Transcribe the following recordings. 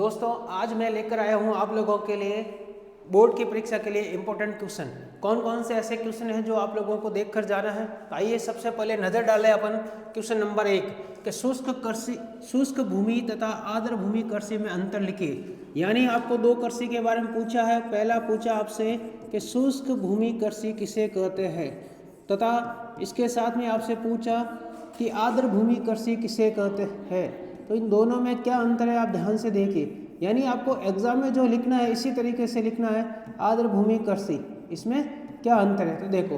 दोस्तों आज मैं लेकर आया हूँ आप लोगों के लिए बोर्ड की परीक्षा के लिए इम्पोर्टेंट क्वेश्चन। कौन कौन से ऐसे क्वेश्चन हैं जो आप लोगों को देख कर जाना है। तो आइए सबसे पहले नज़र डालें अपन क्वेश्चन नंबर 1 कि शुष्क भूमि तथा आर्द्र भूमि कृषि में अंतर लिखिए। यानी आपको दो कृषि के बारे में पूछा है। पहला पूछा आपसे कि शुष्क भूमि कृषि किसे कहते हैं, तथा इसके साथ में आपसे पूछा कि आर्द्र भूमि कृषि किसे कहते हैं। तो इन दोनों में क्या अंतर है आप ध्यान से देखिए। यानी आपको एग्जाम में जो लिखना है इसी तरीके से लिखना है आर्द्र भूमि कृषि, इसमें क्या अंतर है। तो देखो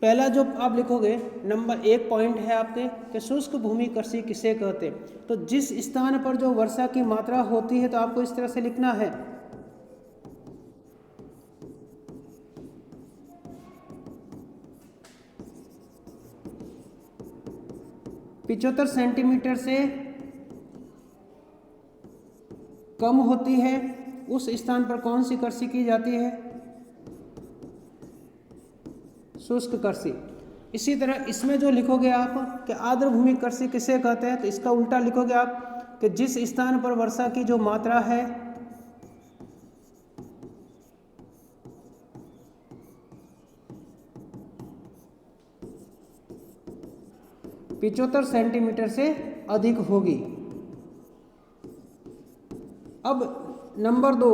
पहला जो आप लिखोगे नंबर 1 पॉइंट है आपके कि शुष्क भूमि कृषि किसे कहते हैं। तो जिस स्थान पर जो वर्षा की मात्रा होती है तो आपको इस तरह से लिखना है 75 सेंटीमीटर से कम होती है उस स्थान पर कौन सी कृषि की जाती है, शुष्क कृषि। इसी तरह इसमें जो लिखोगे आप कि आर्द्र भूमि कृषि किसे कहते हैं, तो इसका उल्टा लिखोगे आप कि जिस स्थान पर वर्षा की जो मात्रा है 75 सेंटीमीटर से अधिक होगी। अब नंबर 2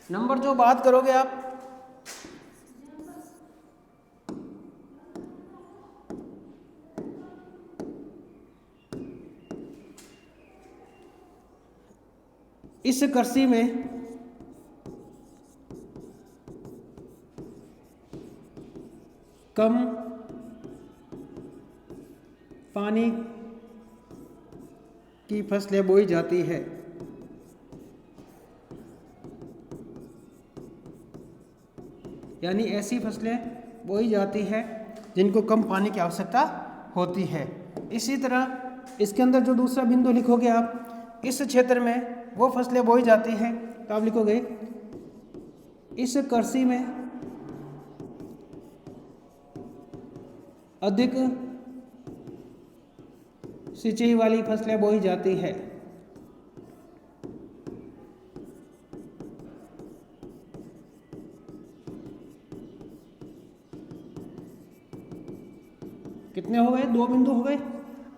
नंबर जो बात करोगे आप इस कृषि में कम पानी की फसलें बोई जाती है। यानी ऐसी फसलें बोई जाती है जिनको कम पानी की आवश्यकता होती है। इसी तरह इसके अंदर जो दूसरा बिंदु लिखोगे आप इस क्षेत्र में वो फसलें बोई जाती हैं, तो आप लिखोगे इस कृषि में अधिक सिंचाई वाली फसलें बोई जाती है। कितने हो गए, 2 बिंदु हो गए।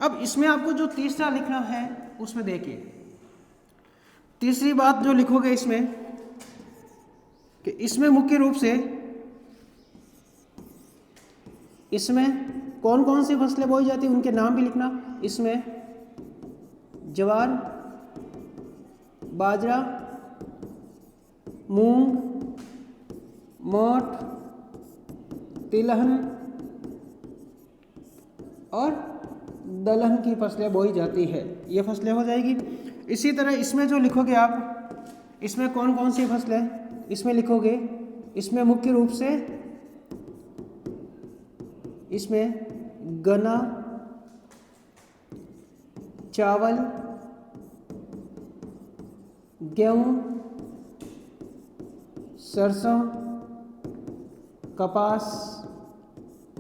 अब इसमें आपको जो तीसरा लिखना है उसमें देखिए तीसरी बात जो लिखोगे इसमें कि इसमें मुख्य रूप से इसमें कौन कौन सी फसलें बोई जाती हैं उनके नाम भी लिखना। इसमें ज्वार, बाजरा, मूंग, मोठ, तिलहन और दलहन की फसलें बोई जाती है। ये फसलें हो जाएगी। इसी तरह इसमें जो लिखोगे आप इसमें कौन कौन सी फसलें इसमें लिखोगे, इसमें मुख्य रूप से इसमें गन्ना, चावल, गेहूं, सरसों, कपास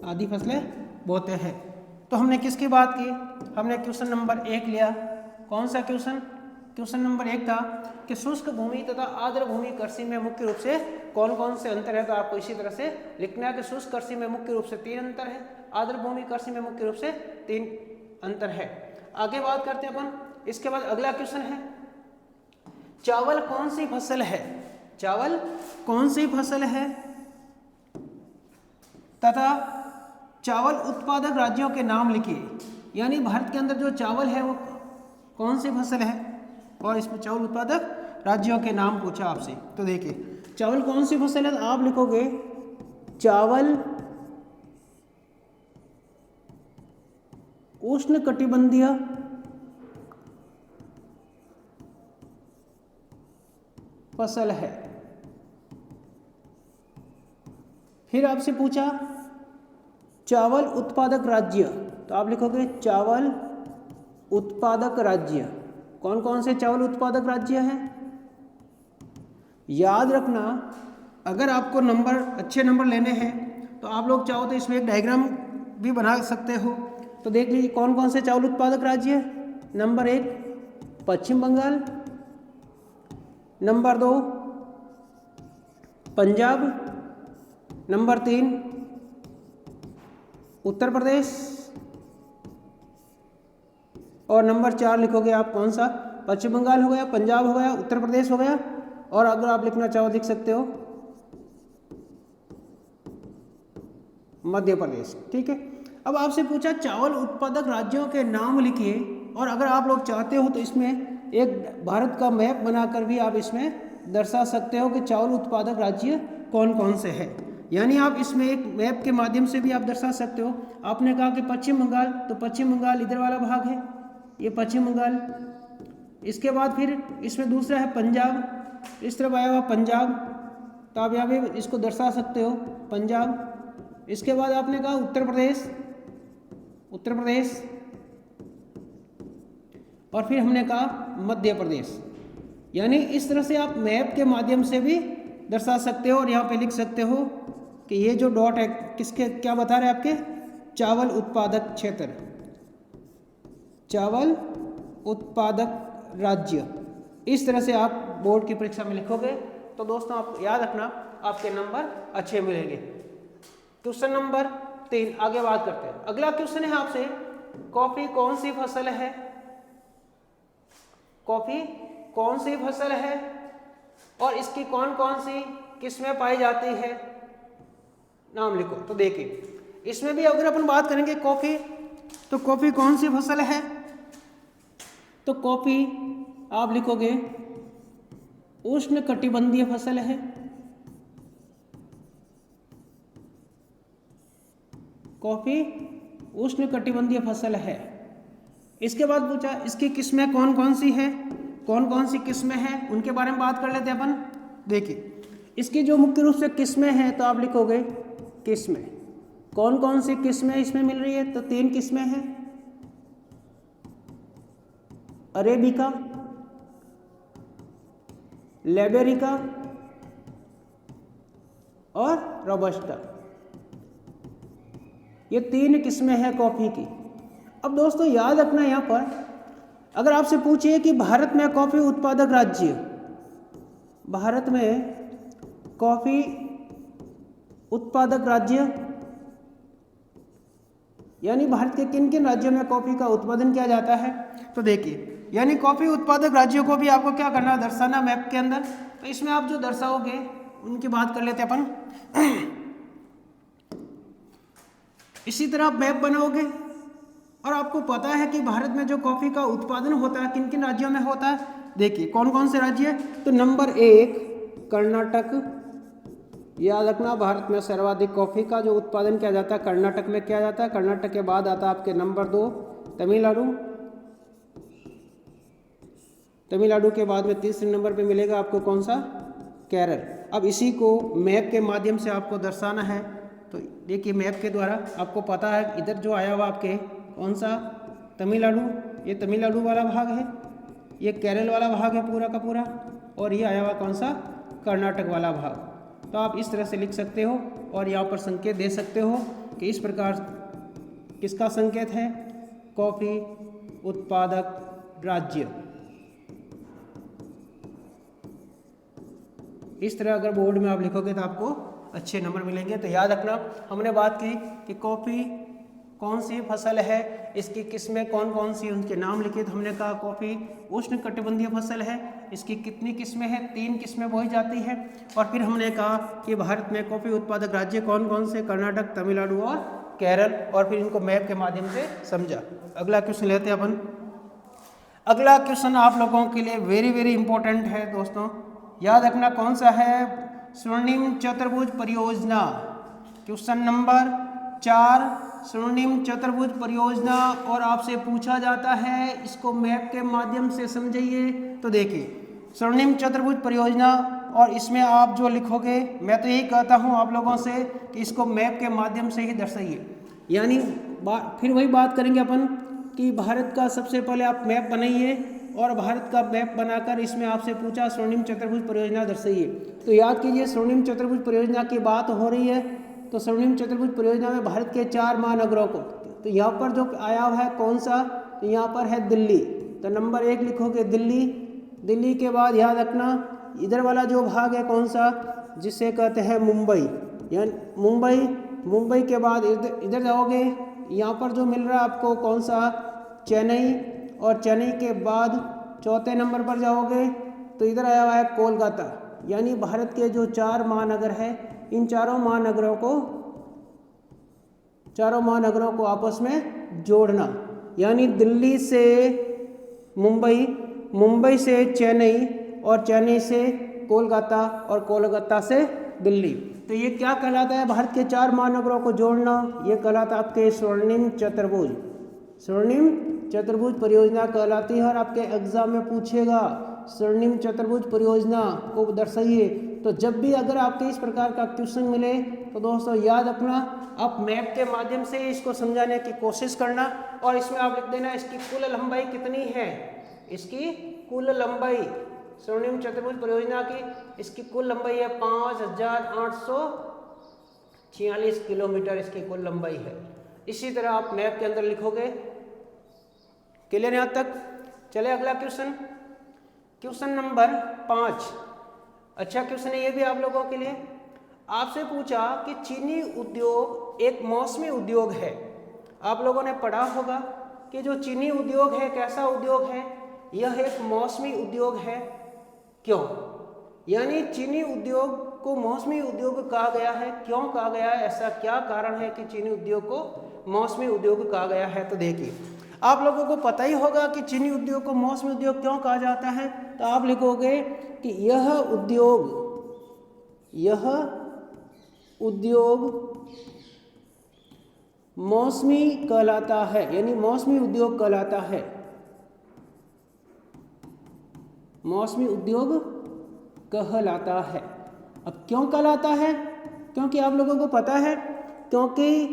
आदि फसलें बोते हैं। तो हमने किसकी बात की, हमने क्वेश्चन नंबर 1 लिया। कौन सा क्वेश्चन, क्वेश्चन नंबर 1 था कि शुष्क भूमि तथा आर्द्र भूमि कृषि में मुख्य रूप से कौन कौन से अंतर है। तो आपको इसी तरह से लिखना है कि शुष्क कृषि में मुख्य रूप से 3 अंतर है, आर्द्र भूमि कृषि में मुख्य रूप से 3 अंतर है। आगे बात करते हैं अपन। इसके बाद अगला क्वेश्चन है चावल कौन सी फसल है, चावल कौन सी फसल है तथा चावल उत्पादक राज्यों के नाम लिखिए। यानी भारत के अंदर जो चावल है वो कौन सी फसल है और इसमें चावल उत्पादक राज्यों के नाम पूछा आपसे। तो देखिए चावल कौन सी फसल है, तो आप लिखोगे चावल उष्णकटिबंधीय फसल है। फिर आपसे पूछा चावल उत्पादक राज्य, तो आप लिखोगे चावल उत्पादक राज्य। कौन कौन से चावल उत्पादक राज्य हैं, याद रखना। अगर आपको अच्छे नंबर लेने हैं तो आप लोग चाहो तो इसमें एक डायग्राम भी बना सकते हो तो देख लीजिए कौन कौन से चावल उत्पादक राज्य है। नंबर 1 पश्चिम बंगाल, नंबर 2 पंजाब, नंबर 3 उत्तर प्रदेश, और नंबर 4 लिखोगे आप कौन सा, पश्चिम बंगाल हो गया, पंजाब हो गया, उत्तर प्रदेश हो गया, और अगर आप लिखना चाहो लिख सकते हो मध्य प्रदेश। ठीक है, अब आपसे पूछा चावल उत्पादक राज्यों के नाम लिखिए, और अगर आप लोग चाहते हो तो इसमें एक भारत का मैप बनाकर भी आप इसमें दर्शा सकते हो कि चावल उत्पादक राज्य कौन कौन से हैं। यानी आप इसमें एक मैप के माध्यम से भी आप दर्शा सकते हो। आपने कहा कि पश्चिम बंगाल, तो पश्चिम बंगाल इधर वाला भाग है, ये पश्चिम बंगाल। इसके बाद फिर इसमें दूसरा है पंजाब, इस तरफ आया हुआ पंजाब, तो आप यहाँ पे इसको दर्शा सकते हो पंजाब। इसके बाद आपने कहा उत्तर प्रदेश, उत्तर प्रदेश, और फिर हमने कहा मध्य प्रदेश। यानी इस तरह से आप मैप के माध्यम से भी दर्शा सकते हो, और यहाँ पे लिख सकते हो कि ये जो डॉट है किसके क्या बता रहे हैं, आपके चावल उत्पादक क्षेत्र, चावल उत्पादक राज्य। इस तरह से आप बोर्ड की परीक्षा में लिखोगे तो दोस्तों आप याद रखना आपके नंबर अच्छे मिलेंगे। क्वेश्चन नंबर 3 आगे बात करते हैं। अगला क्वेश्चन है आपसे, कॉफी कौन सी फसल है, कॉफी कौन सी फसल है और इसकी कौन कौन सी किस्में पाई जाती है, नाम लिखो। तो देखिए इसमें भी अगर अपन बात करेंगे कॉफी, तो कॉफी कौन सी फसल है, तो कॉफी आप लिखोगे उष्ण कटिबंधीय फसल है, कॉफी उष्ण कटिबंधीय फसल है। इसके बाद पूछा इसकी किस्में कौन कौन सी है, कौन कौन सी किस्में हैं उनके बारे में बात कर लेते हैं अपन। देखिए इसकी जो मुख्य रूप से किस्में हैं तो आप लिखोगे किस्में, कौन कौन सी किस्में इसमें मिल रही है, तो 3 किस्में हैं, अरेबिका, लेबेरिका और रोबस्टा, ये 3 किस्में हैं कॉफी की। अब दोस्तों याद रखना यहाँ पर अगर आपसे पूछिए कि भारत में कॉफी उत्पादक राज्य, भारत में कॉफी उत्पादक राज्य यानी भारत के किन किन राज्यों में कॉफी का उत्पादन किया जाता है, तो देखिए यानी कॉफी उत्पादक राज्यों को भी आपको क्या करना है, दर्शाना मैप के अंदर। तो इसमें आप जो दर्शाओगे उनकी बात कर लेते हैं अपन। इसी तरह आप मैप बनाओगे और आपको पता है कि भारत में जो कॉफी का उत्पादन होता है किन किन राज्यों में होता है। देखिए कौन कौन से राज्य है, तो नंबर 1 कर्नाटक, याद रखना भारत में सर्वाधिक कॉफी का जो उत्पादन किया जाता है कर्नाटक में किया जाता है। कर्नाटक के बाद आता है आपके नंबर 2 तमिलनाडु, तमिलनाडु के बाद में तीसरे नंबर पे मिलेगा आपको कौन सा, केरल। अब इसी को मैप के माध्यम से आपको दर्शाना है। तो देखिए मैप के द्वारा आपको पता है इधर जो आया हुआ आपके कौन सा, तमिलनाडु, ये तमिलनाडु वाला भाग है, ये केरल वाला भाग है पूरा का पूरा, और ये आया हुआ कौन सा, कर्नाटक वाला भाग। तो आप इस तरह से लिख सकते हो और यहाँ पर संकेत दे सकते हो कि इस प्रकार किसका संकेत है, कॉफी उत्पादक राज्य। इस तरह अगर बोर्ड में आप लिखोगे तो आपको अच्छे नंबर मिलेंगे। तो याद रखना हमने बात की कि कॉफ़ी कौन सी फसल है, इसकी किस्में कौन कौन सी, उनके नाम लिखे। तो हमने कहा कॉफ़ी उष्ण कटिबंधीय फसल है, इसकी कितनी किस्में हैं, 3 किस्में बोई जाती है। और फिर हमने कहा कि भारत में कॉफ़ी उत्पादक राज्य कौन कौन से, कर्नाटक, तमिलनाडु और केरल, और फिर इनको मैप के माध्यम से समझा। अगला क्वेश्चन लेते हैं अपन। अगला क्वेश्चन आप लोगों के लिए वेरी वेरी इंपॉर्टेंट है दोस्तों, याद रखना कौन सा है, स्वर्णिम चतुर्भुज परियोजना। क्वेश्चन नंबर 4 स्वर्णिम चतुर्भुज परियोजना, और आपसे पूछा जाता है इसको मैप के माध्यम से समझिए। तो देखिए स्वर्णिम चतुर्भुज परियोजना, और इसमें आप जो लिखोगे, मैं तो यही कहता हूँ आप लोगों से कि इसको मैप के माध्यम से ही दर्शाइए। यानी फिर वही बात करेंगे अपन कि भारत का सबसे पहले आप मैप बनाइए, और भारत का मैप बनाकर इसमें आपसे पूछा स्वर्णिम चतुर्भुज परियोजना दर्शाइए। तो याद कीजिए स्वर्णिम चतुर्भुज परियोजना की बात हो रही है, तो स्वर्णिम चतुर्भुज परियोजना में भारत के 4 महानगरों को, तो यहाँ पर जो आया हुआ है कौन सा, तो यहाँ पर है दिल्ली, तो नंबर 1 लिखोगे दिल्ली। दिल्ली के बाद याद रखना इधर वाला जो भाग है कौन सा, जिसे कहते हैं मुंबई, यानी मुंबई के बाद इधर जाओगे, यहाँ पर जो मिल रहा है आपको कौन सा, चेन्नई, और चेन्नई के बाद चौथे नंबर पर जाओगे तो इधर आया हुआ है कोलकाता। यानी भारत के जो 4 महानगर है, इन चारों महानगरों को आपस में जोड़ना, यानी दिल्ली से मुंबई, मुंबई से चेन्नई, और चेन्नई से कोलकाता, और कोलकाता से दिल्ली। तो ये क्या कहलाता है, भारत के 4 महानगरों को जोड़ना, ये कहलाता है आपके स्वर्णिम चतुर्भुज। स्वर्णिम चतुर्भुज परियोजना कहलाती है, और आपके एग्जाम में पूछेगा स्वर्णिम चतुर्भुज परियोजना को दर्शाइए। तो जब भी अगर आपके इस प्रकार का क्वेश्चन मिले तो दोस्तों याद रखना, आप मैप के माध्यम से इसको समझाने की कोशिश करना, और इसमें आप लिख देना इसकी कुल लंबाई कितनी है, इसकी कुल लंबाई स्वर्णिम चतुर्भुज परियोजना की, इसकी कुल लंबाई है 5846 किलोमीटर, इसकी कुल लंबाई है। इसी तरह आप मैप के अंदर लिखोगे। क्लियर यहाँ तक? चले अगला क्वेश्चन नंबर 5। अच्छा क्वेश्चन है ये भी आप लोगों के लिए। आपसे पूछा कि चीनी उद्योग एक मौसमी उद्योग है। आप लोगों ने पढ़ा होगा कि जो चीनी उद्योग है कैसा उद्योग है, यह एक मौसमी उद्योग है। क्यों? यानी चीनी उद्योग को मौसमी उद्योग कहा गया है। क्यों कहा गया है, ऐसा क्या कारण है कि चीनी उद्योग को मौसमी उद्योग कहा गया है? तो देखिए आप लोगों को पता ही होगा कि चीनी उद्योग को मौसमी उद्योग क्यों कहा जाता है। तो आप लिखोगे कि यह उद्योग मौसमी कहलाता है, यानी मौसमी उद्योग कहलाता है। मौसमी उद्योग कहलाता है। अब क्यों कहलाता है? क्योंकि आप लोगों को पता है, क्योंकि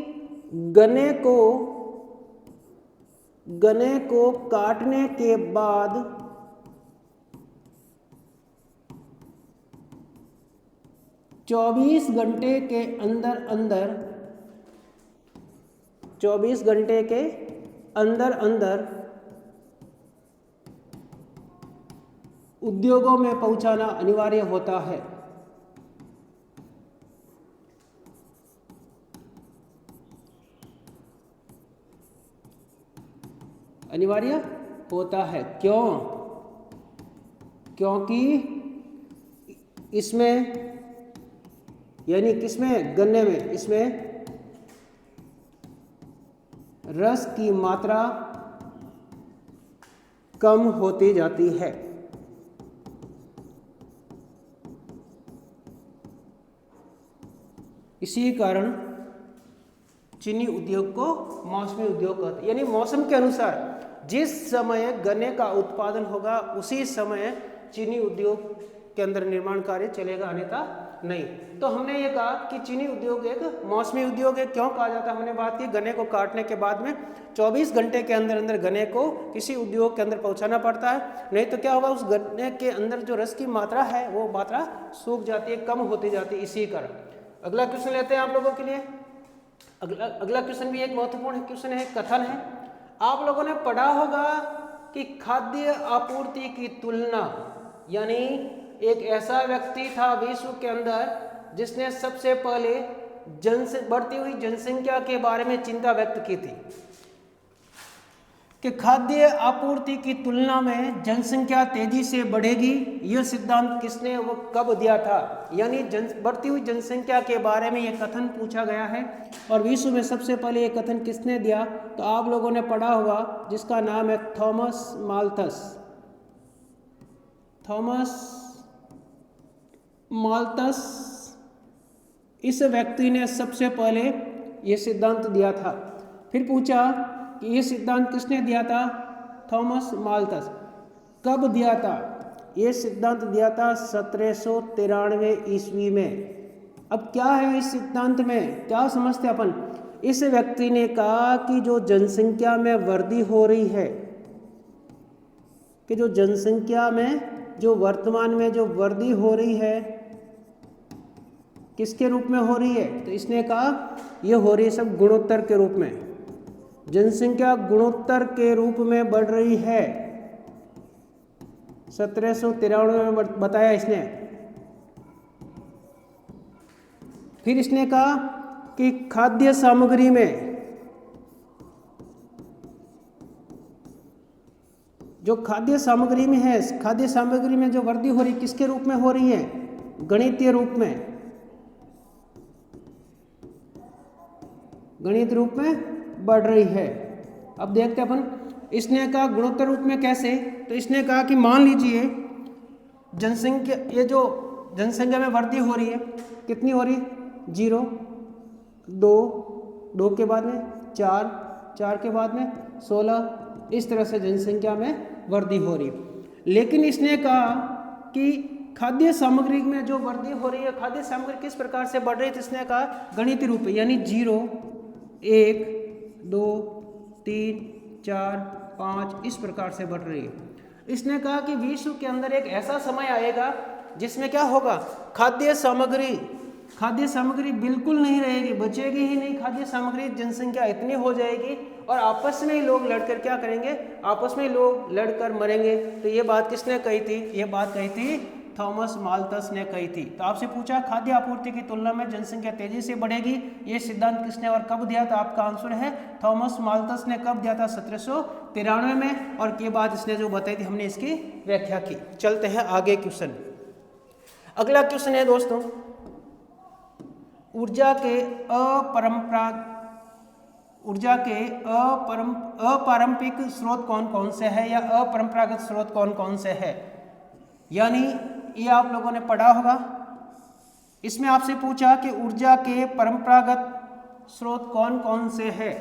गन्ने को काटने के बाद 24 घंटे के अंदर उद्योगों में पहुंचाना अनिवार्य होता है। अनिवार्य होता है। क्यों? क्योंकि इसमें, यानी किसमें, गन्ने में, इसमें रस की मात्रा कम होती जाती है। इसी कारण चीनी उद्योग को मौसमी उद्योग कहते हैं। यानी मौसम के अनुसार जिस समय गन्ने का उत्पादन होगा उसी समय चीनी उद्योग के अंदर निर्माण कार्य चलेगा, अन्यथा नहीं। तो हमने ये कहा कि चीनी उद्योग एक मौसमी उद्योग है। क्यों कहा जाता है? हमने बात की गन्ने को काटने के बाद में 24 घंटे के अंदर गन्ने को किसी उद्योग के अंदर पहुंचाना पड़ता है, नहीं तो क्या होगा, उस गन्ने के अंदर जो रस की मात्रा है वो मात्रा सूख जाती है, कम होती जाती है। इसी कारण अगला क्वेश्चन लेते हैं आप लोगों के लिए। अगला क्वेश्चन भी एक महत्वपूर्ण क्वेश्चन है, कथन है। आप लोगों ने पढ़ा होगा कि खाद्य आपूर्ति की तुलना, यानी एक ऐसा व्यक्ति था विश्व के अंदर जिसने सबसे पहले बढ़ती हुई जनसंख्या के बारे में चिंता व्यक्त की थी कि खाद्य आपूर्ति की तुलना में जनसंख्या तेजी से बढ़ेगी। यह सिद्धांत किसने वो कब दिया था? यानी बढ़ती हुई जनसंख्या के बारे में यह कथन पूछा गया है, और विश्व में सबसे पहले यह कथन किसने दिया? तो आप लोगों ने पढ़ा होगा, जिसका नाम है थॉमस माल्थस। इस व्यक्ति ने सबसे पहले यह सिद्धांत दिया था। फिर पूछा कि ये सिद्धांत किसने दिया था? Thomas Malthus. कब दिया था? ये सिद्धांत दिया था 1793 ईस्वी में। अब क्या है इस सिद्धांत में, क्या समझते अपन? इस व्यक्ति ने कहा कि जो जनसंख्या में वृद्धि हो रही है, कि जो जनसंख्या में जो वर्तमान में जो वृद्धि हो रही है, किसके रूप में हो रही है? तो इसने कहा यह हो रही है सब गुणोत्तर के रूप में। जनसंख्या गुणोत्तर के रूप में बढ़ रही है। 1793 में बताया इसने। फिर इसने कहा कि खाद्य सामग्री में जो खाद्य सामग्री में है, खाद्य सामग्री में जो वृद्धि हो रही किसके रूप में हो रही है? गणितीय रूप में, गणित रूप में बढ़ रही है। अब देखते हैं अपन, इसने कहा गुणोत्तर रूप में कैसे? तो इसने कहा कि मान लीजिए जनसंख्या, ये जो जनसंख्या में वृद्धि हो रही है कितनी हो रही? 0, 2, 2 के बाद में 4, 4 के बाद में 16, इस तरह से जनसंख्या में वृद्धि हो रही है। लेकिन इसने कहा कि खाद्य सामग्री में जो वृद्धि हो रही है, खाद्य सामग्री किस प्रकार से बढ़ रही है? तो इसने कहा गणितीय रूप में, यानी 0, 1, 2, 3, 4, 5 इस प्रकार से बढ़ रही है। इसने कहा कि विश्व के अंदर एक ऐसा समय आएगा जिसमें क्या होगा? खाद्य सामग्री बिल्कुल नहीं रहेगी, बचेगी ही नहीं खाद्य सामग्री। जनसंख्या इतनी हो जाएगी और आपस में ही लोग लड़कर क्या करेंगे? आपस में ही लोग लड़कर मरेंगे। तो ये बात किसने कही थी? ये बात कही थी थॉमस माल्थस ने कही थी। तो आपसे पूछा खाद्य आपूर्ति की तुलना में जनसंख्या तेजी से बढ़ेगी, ये सिद्धांत किसने और कब दिया? तो आपका आंसर है थॉमस माल्थस ने। कब दिया था? 1793 में। और के बाद इसने जो बताई थी हमने इसकी व्याख्या की। चलते हैं आगे क्वेश्चन। अगला क्वेश्चन है दोस्तों, ऊर्जा के अपारंपरिक स्रोत कौन कौन से है, या अपरंपरागत स्रोत कौन कौन से है? यानी ये आप लोगों ने पढ़ा होगा। इसमें आपसे पूछा कि ऊर्जा के परंपरागत स्रोत कौन कौन से है।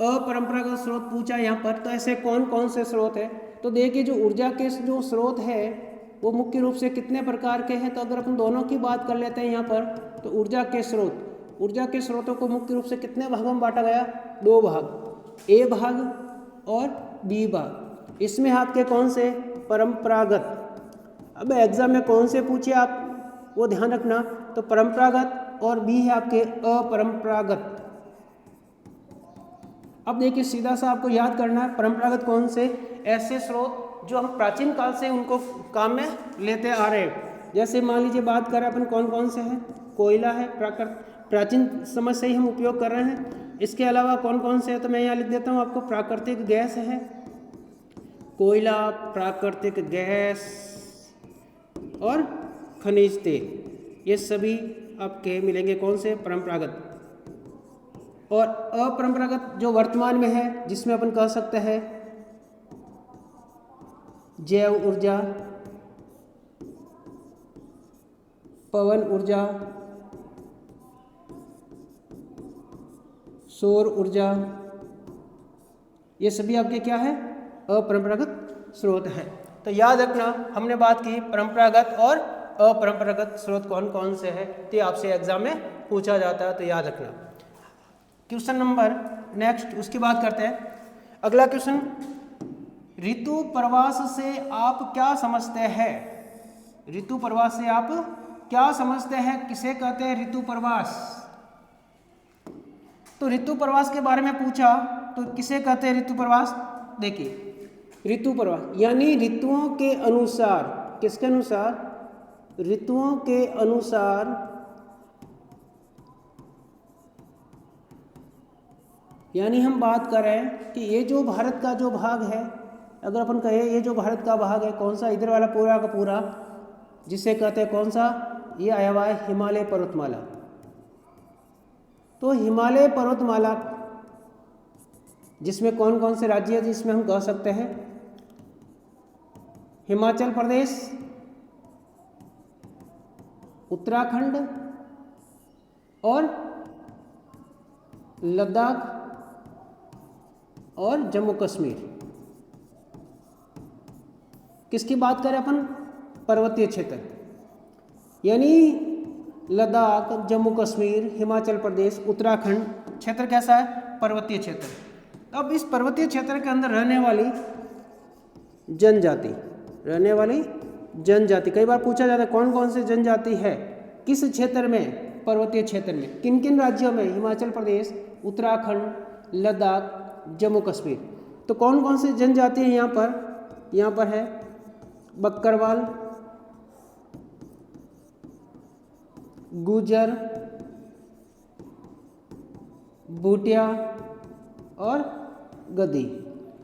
अपरंपरागत स्रोत पूछा यहाँ पर, तो ऐसे कौन कौन से स्रोत है? तो देखिए जो ऊर्जा के जो स्रोत है वो मुख्य रूप से कितने प्रकार के हैं? तो अगर अपन दोनों की बात कर लेते हैं यहाँ पर, तो ऊर्जा के स्रोतों को मुख्य रूप से कितने भागों में बांटा गया? 2 भाग, ए भाग और बी भाग। इसमें आपके कौन से? परंपरागत। अब एग्जाम में कौन से पूछे आप वो ध्यान रखना। तो परंपरागत और बी है आपके अपरंपरागत। अब देखिए सीधा सा आपको याद करना है, परंपरागत कौन से? ऐसे स्रोत जो हम प्राचीन काल से उनको काम में लेते आ रहे हैं। जैसे मान लीजिए बात करें अपन कौन कौन से हैं? कोयला है, प्राचीन समय से ही हम उपयोग कर रहे हैं। इसके अलावा कौन कौन से है? तो मैं यहाँ लिख देता हूँ आपको, प्राकृतिक गैस है, कोयला, प्राकृतिक गैस और खनिज तेल, ये सभी आपके मिलेंगे कौन से? परंपरागत। और अपरंपरागत जो वर्तमान में है, जिसमें अपन कह सकते हैं जैव ऊर्जा, पवन ऊर्जा, सौर ऊर्जा, ये सभी आपके क्या है? अपरंपरागत स्रोत है। तो याद रखना हमने बात की परंपरागत और अपरंपरागत स्रोत कौन कौन से है, तो आपसे एग्जाम में पूछा जाता है, तो याद रखना। क्वेश्चन नंबर नेक्स्ट, उसकी बात करते हैं। अगला क्वेश्चन, ऋतु प्रवास से आप क्या समझते हैं? ऋतु प्रवास से आप क्या समझते हैं? किसे कहते हैं ऋतु प्रवास? तो ऋतु प्रवास के बारे में पूछा तो किसे कहते हैं ऋतु प्रवास? देखिए ऋतु प्रवास यानी ऋतुओं के अनुसार, किसके अनुसार? ऋतुओं के अनुसार यानी हम बात कर रहे हैं कि ये जो भारत का जो भाग है, अगर अपन कहें ये जो भारत का भाग है कौन सा? इधर वाला पूरा का पूरा, जिसे कहते हैं कौन सा? ये आया हुआ है हिमालय पर्वतमाला। तो हिमालय पर्वतमाला जिसमें कौन कौन से राज्य है जिसमें हम कह सकते हैं? हिमाचल प्रदेश, उत्तराखंड और लद्दाख और जम्मू कश्मीर। किसकी बात करें अपन? पर्वतीय क्षेत्र, यानी लद्दाख, जम्मू कश्मीर, हिमाचल प्रदेश, उत्तराखंड क्षेत्र कैसा है? पर्वतीय क्षेत्र। अब इस पर्वतीय क्षेत्र के अंदर रहने वाली जनजाति, कई बार पूछा जाता है कौन कौन से जनजाति है किस क्षेत्र में? पर्वतीय क्षेत्र में। किन किन राज्यों में? हिमाचल प्रदेश, उत्तराखंड, लद्दाख जम्मू कश्मीर। तो कौन कौन सी जनजाति है यहाँ पर है बकरवाल, गुजर, भूटिया और गद्दी।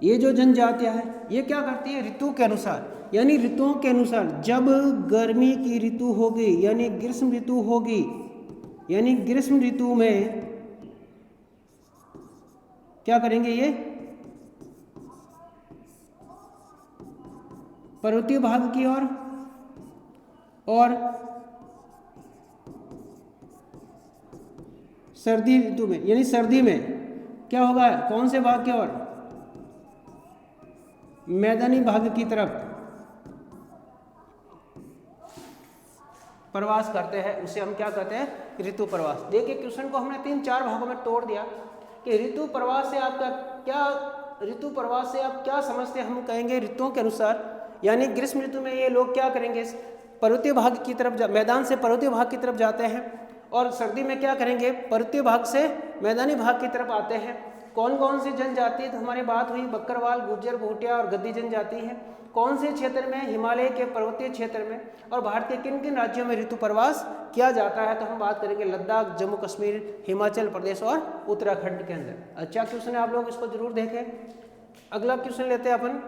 ये जो जनजातियां हैं ये क्या करती है ऋतु के अनुसार, यानी ऋतुओं के अनुसार, जब गर्मी की ऋतु होगी यानी ग्रीष्म ऋतु होगी, यानी ग्रीष्म ऋतु में क्या करेंगे ये पर्वतीय भाग की ओर और सर्दी ऋतु में यानी सर्दी में क्या होगा कौन से भाग की ओर मैदानी भाग की तरफ प्रवास करते हैं, उसे हम क्या कहते हैं ऋतु प्रवास। देखिए क्वेश्चन को हमने 3-4 भागों में तोड़ दिया कि ऋतु प्रवास से आपका क्या, ऋतु प्रवास से आप क्या समझते हैं। हम कहेंगे ऋतुओं के अनुसार, यानी ग्रीष्म ऋतु में ये लोग क्या करेंगे पर्वतीय भाग की तरफ मैदान से पर्वतीय भाग की तरफ जाते हैं, और सर्दी में क्या करेंगे पर्वतीय भाग से मैदानी भाग की तरफ आते हैं। कौन कौन सी जनजाति, तो हमारी बात हुई बकरवाल, गुज्जर, भूटिया और गद्दी जनजाति है। कौन से क्षेत्र में, हिमालय के पर्वतीय क्षेत्र में, और भारत के किन किन राज्यों में ऋतु प्रवास किया जाता है, तो हम बात करेंगे लद्दाख, जम्मू कश्मीर, हिमाचल प्रदेश और उत्तराखंड के अंदर। अच्छा क्वेश्चन है, आप लोग इसको जरूर देखें। अगला क्वेश्चन लेते हैं अपन,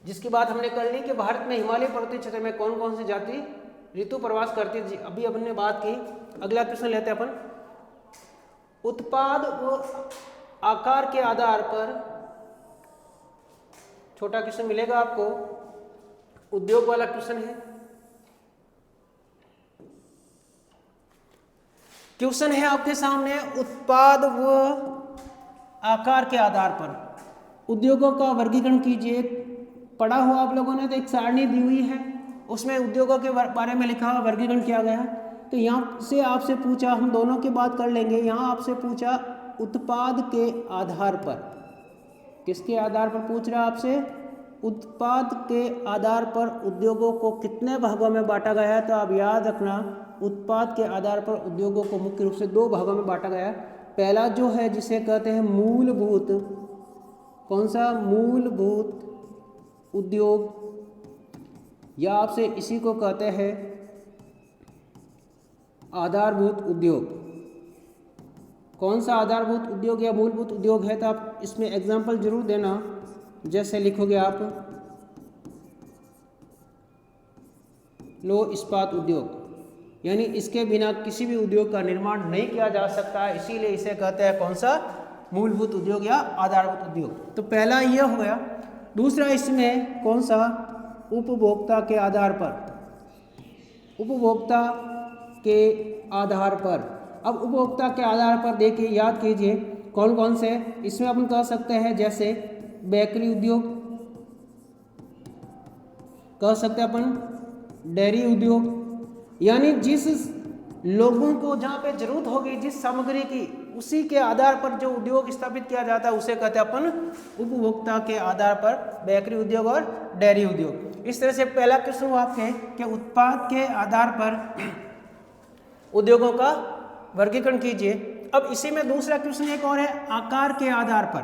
जिसकी बात हमने कर ली कि भारत में हिमालय पर्वतीय क्षेत्र में कौन कौन सी जाति ऋतु प्रवास करती है, अभी अपन ने बात की। अगला क्वेश्चन लेते हैं अपन, उत्पाद व आकार के आधार पर, छोटा क्वेश्चन मिलेगा आपको, उद्योग वाला क्वेश्चन है। क्वेश्चन है आपके सामने, उत्पाद व आकार के आधार पर उद्योगों का वर्गीकरण कीजिए। पढ़ा हो आप लोगों ने, तो एक सारणी दी हुई है, उसमें उद्योगों के बारे में लिखा हुआ, वर्गीकरण किया गया है। तो यहाँ से आपसे पूछा, हम दोनों की बात कर लेंगे, यहाँ आपसे पूछा उत्पाद के आधार पर, किसके आधार पर पूछ रहा है आपसे, उत्पाद के आधार पर उद्योगों को कितने भागों में बांटा गया है। तो आप याद रखना, उत्पाद के आधार पर उद्योगों को मुख्य रूप से 2 भागों में बांटा गया है। पहला जो है जिसे कहते हैं मूलभूत, कौन सा, मूलभूत उद्योग, या आपसे इसी को कहते हैं आधारभूत उद्योग। कौन सा आधारभूत उद्योग या मूलभूत उद्योग है, तो आप इसमें एग्जाम्पल जरूर देना। जैसे लिखोगे आप लौह इस्पात उद्योग, यानी इसके बिना किसी भी उद्योग का निर्माण नहीं किया जा सकता है, इसीलिए इसे कहते हैं कौन सा, मूलभूत उद्योग या आधारभूत उद्योग। तो पहला यह हो गया। दूसरा इसमें कौन सा, उपभोक्ता के आधार पर, उपभोक्ता के आधार पर। अब उपभोक्ता के आधार पर देखिए, याद कीजिए कौन कौन से, इसमें अपन कह सकते हैं जैसे बेकरी उद्योग, कह सकते हैं अपन डेयरी उद्योग, यानी जिस लोगों को जहाँ पे जरूरत होगी जिस सामग्री की, उसी के आधार पर जो उद्योग स्थापित किया जाता है उसे कहते हैं अपन उपभोक्ता के आधार पर बेकरी उद्योग और डेयरी उद्योग। इस तरह से पहला क्वेश्चन हुआ आपके कि उत्पाद के आधार पर उद्योगों का वर्गीकरण कीजिए। अब इसी में दूसरा क्वेश्चन एक और है, आकार के आधार पर,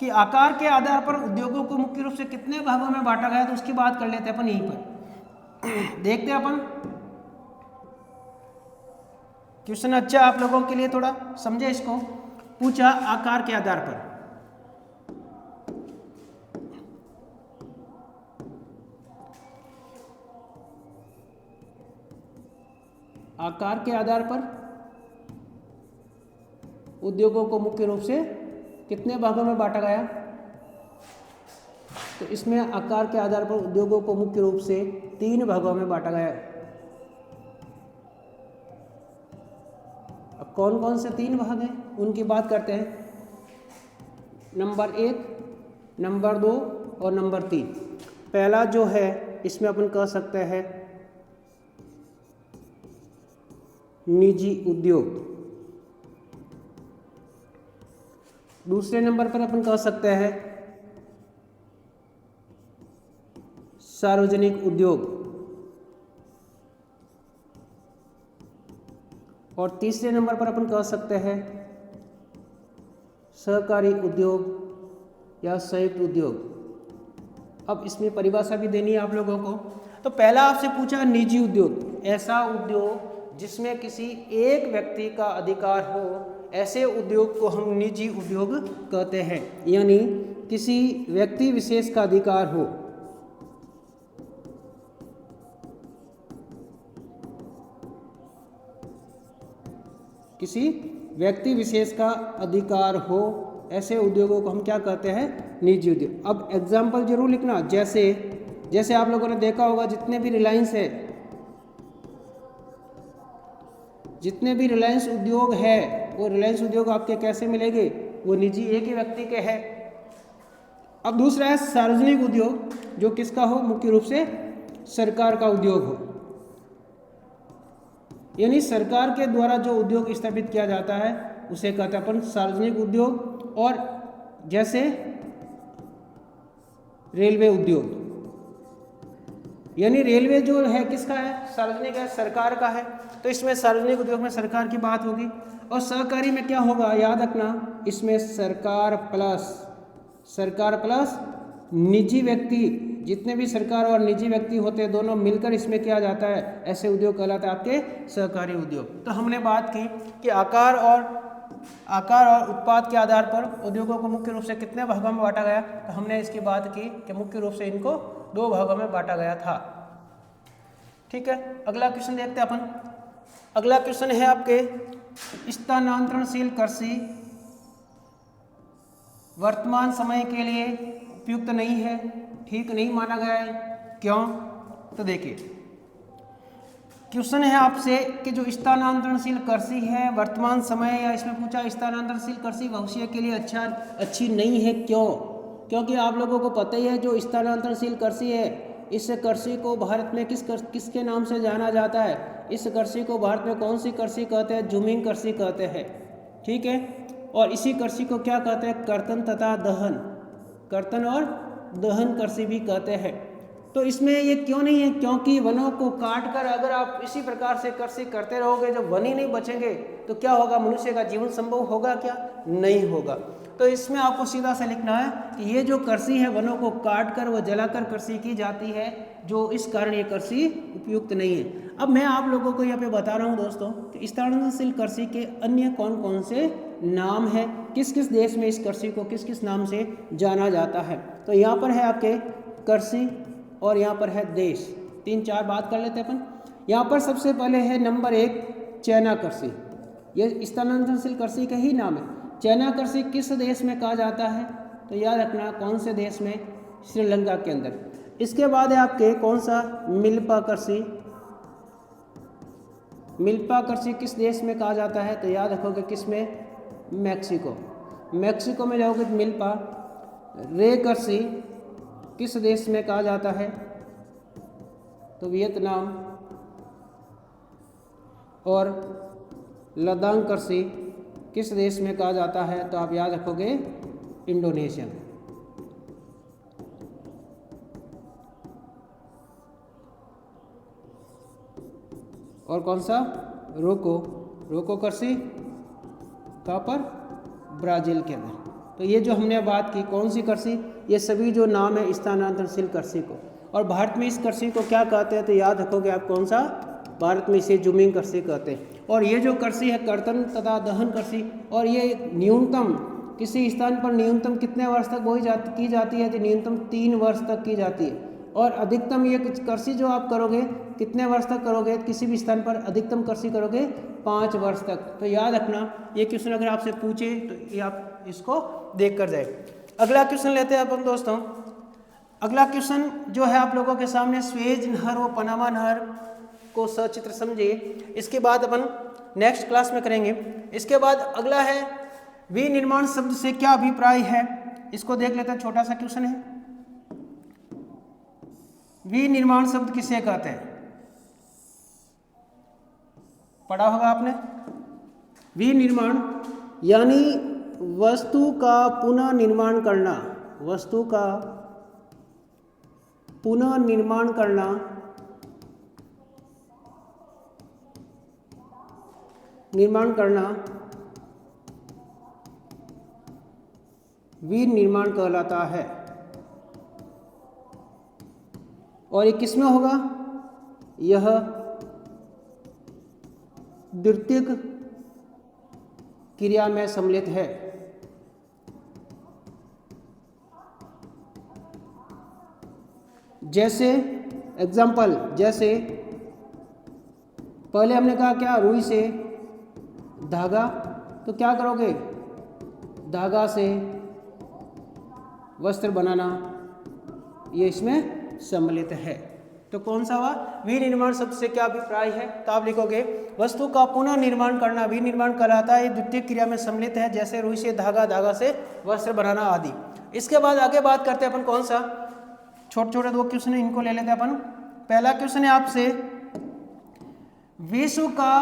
कि आकार के आधार पर उद्योगों को मुख्य रूप से कितने भागों में बांटा गया, तो उसकी बात कर लेते हैं अपन यहीं पर। देखते हैं अपन क्वेश्चन, अच्छा आप लोगों के लिए थोड़ा समझे इसको। पूछा आकार के आधार पर, आकार के आधार पर उद्योगों को मुख्य रूप से कितने भागों में बांटा गया, तो इसमें आकार के आधार पर उद्योगों को मुख्य रूप से 3 भागों में बांटा गया है। अब कौन कौन से 3 भाग हैं उनकी बात करते हैं, नंबर 1, नंबर 2 और नंबर 3। पहला जो है इसमें अपन कह सकते हैं निजी उद्योग, दूसरे नंबर पर अपन कह सकते हैं सार्वजनिक उद्योग, और तीसरे नंबर पर अपन कह सकते हैं सहकारी उद्योग या संयुक्त उद्योग। अब इसमें परिभाषा भी देनी है आप लोगों को। तो पहला आपसे पूछा निजी उद्योग, ऐसा उद्योग जिसमें किसी एक व्यक्ति का अधिकार हो, ऐसे उद्योग को हम निजी उद्योग कहते हैं। यानी किसी व्यक्ति विशेष का अधिकार हो, किसी व्यक्ति विशेष का अधिकार हो, ऐसे उद्योगों को हम क्या कहते हैं? निजी उद्योग। अब एग्जाम्पल जरूर लिखना, जैसे आप लोगों ने देखा होगा जितने भी रिलायंस उद्योग है, वो रिलायंस उद्योग आपके कैसे मिलेंगे? वो निजी एक ही व्यक्ति के हैं। अब दूसरा है सार्वजनिक उद्योग, जो किसका हो? मुख्य रूप से सरकार का उद्योग हो। यानी सरकार के द्वारा जो उद्योग स्थापित किया जाता है उसे कहते हैं अपन सार्वजनिक उद्योग। और जैसे रेलवे उद्योग, यानी रेलवे जो है किसका है? सार्वजनिक है, सरकार का है। तो इसमें सार्वजनिक उद्योग में सरकार की बात होगी। और सहकारी में क्या होगा? याद रखना, इसमें सरकार प्लस निजी व्यक्ति, जितने भी सरकार और निजी व्यक्ति होते हैं दोनों मिलकर इसमें किया जाता है, ऐसे उद्योग कहलाते हैं आपके सहकारी उद्योग। तो हमने बात की कि आकार और उत्पाद के आधार पर उद्योगों को मुख्य रूप से कितने भागों में बांटा गया? तो हमने इसकी बात की कि मुख्य रूप से इनको 2 भागों में बांटा गया था। ठीक है, अगला क्वेश्चन देखते हैं अपन। अगला क्वेश्चन है आपके स्थानांतरणशील कृषि वर्तमान समय के लिए उपयुक्त नहीं है, ठीक नहीं माना गया है। क्यों? तो देखिए, क्वेश्चन है आपसे कि जो स्थानांतरणशील कृषि है वर्तमान समय, या इसमें पूछा स्थानांतरणशील कृषि भविष्य के लिए अच्छी नहीं है। क्यों? क्योंकि आप लोगों को पता ही है जो स्थानांतरणशील कृषि है, इस कृषि को भारत में किसके नाम से जाना जाता है? इस कृषि को भारत में कौन सी कृषि कहते हैं? जूमिंग कृषि कहते हैं। ठीक है, और इसी कृषि को क्या कहते हैं? कर्तन तथा दहन, कर्तन और दहन कृषि भी कहते हैं। तो इसमें ये क्यों नहीं है? क्योंकि वनों को काट कर अगर आप इसी प्रकार से कृषि करते रहोगे, जब वन ही नहीं बचेंगे तो क्या होगा? मनुष्य का जीवन संभव होगा क्या? नहीं होगा। तो इसमें आपको सीधा सा लिखना है कि ये जो कृषि है वनों को काट कर व जलाकर कृषि की जाती है, जो इस कारण ये कृषि उपयुक्त नहीं है। अब मैं आप लोगों को यहाँ पे बता रहा हूँ दोस्तों कि स्थानांतरणशील कृषि के अन्य कौन कौन से नाम है, किस किस देश में इस कृषि को किस किस नाम से जाना जाता है। तो यहाँ पर है आपके कृषि और यहाँ पर है देश, 3-4 बात कर लेते हैं अपन। यहाँ पर सबसे पहले है नंबर 1 चाइना कृषि। ये स्थानांतरणशील कृषि का ही नाम है। चाइना कृषि किस देश में कहा जाता है? तो याद रखना, कौन से देश में? श्रीलंका के अंदर। इसके बाद है आपके कौन सा? मिल्पा कृषि। मिल्पा कृषि किस देश में कहा जाता है? तो याद रखोगे किस में? मैक्सिको। मैक्सिको में जाओगे तो मिल्पा। रे कृषि किस देश में कहा जाता है? तो वियतनाम। और लद्दाख कृषि किस देश में कहा जाता है? तो आप याद रखोगे इंडोनेशिया। और कौन सा? रोको कृषि कहाँ पर? ब्राज़ील के अंदर। तो ये जो हमने बात की कौन सी कृषि, ये सभी जो नाम है स्थानांतरणशील कृषि को। और भारत में इस कृषि को क्या कहते हैं? तो याद रखोगे आप कौन सा? भारत में इसे जूमिंग कृषि कहते हैं। और ये जो कृषि है कर्तन तथा दहन कृषि, और ये न्यूनतम किसी स्थान पर न्यूनतम कितने वर्ष तक की जाती है? तो न्यूनतम 3 वर्ष तक की जाती है। और अधिकतम ये कृषि जो आप करोगे कितने वर्ष तक करोगे? किसी भी स्थान पर अधिकतम कृषि करोगे 5 वर्ष तक। तो याद रखना, ये क्वेश्चन अगर आपसे पूछे तो ये आप इसको देख कर जाए। अगला क्वेश्चन लेते हैं अपन दोस्तों। अगला क्वेश्चन जो है आप लोगों के सामने, स्वेज नहर व पनामा नहर को सचित्र समझिए। इसके बाद अपन नेक्स्ट क्लास में करेंगे। इसके बाद अगला है विनिर्माण शब्द से क्या अभिप्राय है? इसको देख लेते हैं, छोटा सा क्वेश्चन है। विनिर्माण शब्द किसे कहते हैं? पढ़ा होगा आपने। विनिर्माण यानी वस्तु का पुनः निर्माण करना, वस्तु का पुनः निर्माण करना, विनिर्माण कहलाता है। और ये किसमें होगा? यह द्वितीयक क्रिया में सम्मिलित है। जैसे एग्जाम्पल, जैसे पहले हमने कहा क्या, रुई से धागा, तो क्या करोगे? धागा से वस्त्र बनाना, ये इसमें सम्मिलित है। तो कौन सा हुआ? विनिर्माण शब्द से क्या अभिप्राय है? तो आप लिखोगे वस्तु का पुनः निर्माण करना विनिर्माण कहलाता है। द्वितीय क्रिया में सम्मिलित है, जैसे रुई से धागा, धागा से वस्त्र बनाना आदि। इसके बाद आगे बात करते हैं अपन कौन सा, छोटे छोटे 2 क्वेश्चन इनको ले लेते हैं अपन। पहला क्वेश्चन है आपसे, विश्व का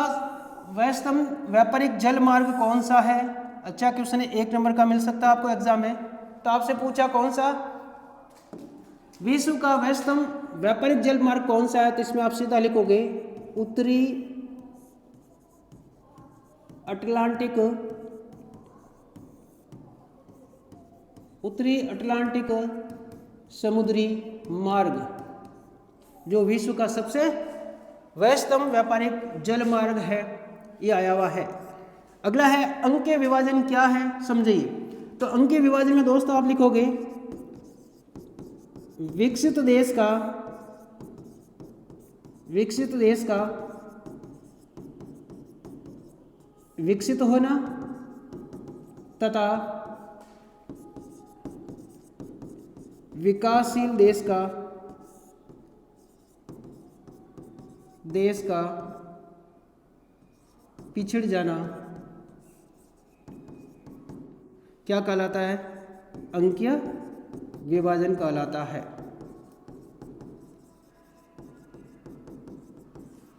व्यस्तम व्यापारिक जल मार्ग कौन सा है? अच्छा क्वेश्चन है, 1 नंबर का मिल सकता है आपको एग्जाम में। तो आपसे पूछा कौन सा विश्व का व्यस्तम व्यापारिक जल मार्ग कौन सा है? तो इसमें आप सीधा लिखोगे उत्तरी अटलांटिक समुद्री मार्ग, जो विश्व का सबसे व्यस्तम व्यापारिक जल मार्ग है, ये आया हुआ है। अगला है अंकीय विभाजन क्या है, समझिए। तो अंकीय विभाजन में दोस्तों आप लिखोगे विकसित देश का विकसित होना तथा विकासशील देश का पिछड़ जाना क्या कहलाता है? अंकीय विभाजन कहलाता है।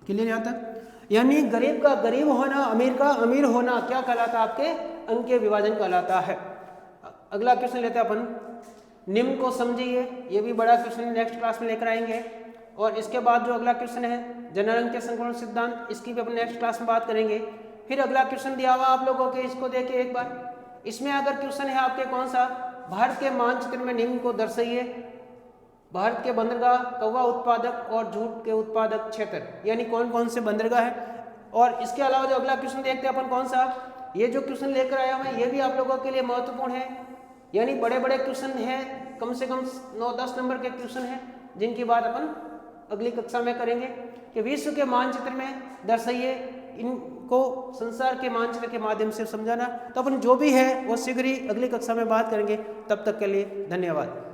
क्लियर यहाँ तक? यानी गरीब का गरीब होना, अमीर का अमीर होना क्या कहलाता है? आपके अंकीय विभाजन कहलाता है। अगला क्वेश्चन लेते हैं अपन, निम्न को समझिए। ये भी बड़ा क्वेश्चन नेक्स्ट क्लास में लेकर आएंगे। और इसके बाद जो अगला क्वेश्चन है जनरल के संक्रमण सिद्धांत, इसकी भी अपन नेक्स्ट क्लास में बात करेंगे। फिर अगला क्वेश्चन दिया हुआ आप लोगों के, इसको देखिए एक बार। इसमें अगर क्वेश्चन है आपके कौन सा, भारत के मानचित्र में निम्न को दर्शाइए। भारत के बंदरगाह, कौवा उत्पादक और जूट के उत्पादक क्षेत्र, यानी कौन कौन से बंदरगाह है। और इसके अलावा जो अगला क्वेश्चन देखते हैं अपन कौन सा, ये जो क्वेश्चन लेकर आया हूँ ये भी आप लोगों के लिए महत्वपूर्ण है। यानी बड़े बड़े क्वेश्चन हैं, कम से कम 9-10 नंबर के क्वेश्चन हैं, जिनकी बात अपन अगली कक्षा में करेंगे कि विश्व के मानचित्र में दर्शाइए, इनको संसार के मानचित्र के माध्यम से समझाना। तो अपन जो भी है वो शीघ्र ही अगली कक्षा में बात करेंगे। तब तक के लिए धन्यवाद।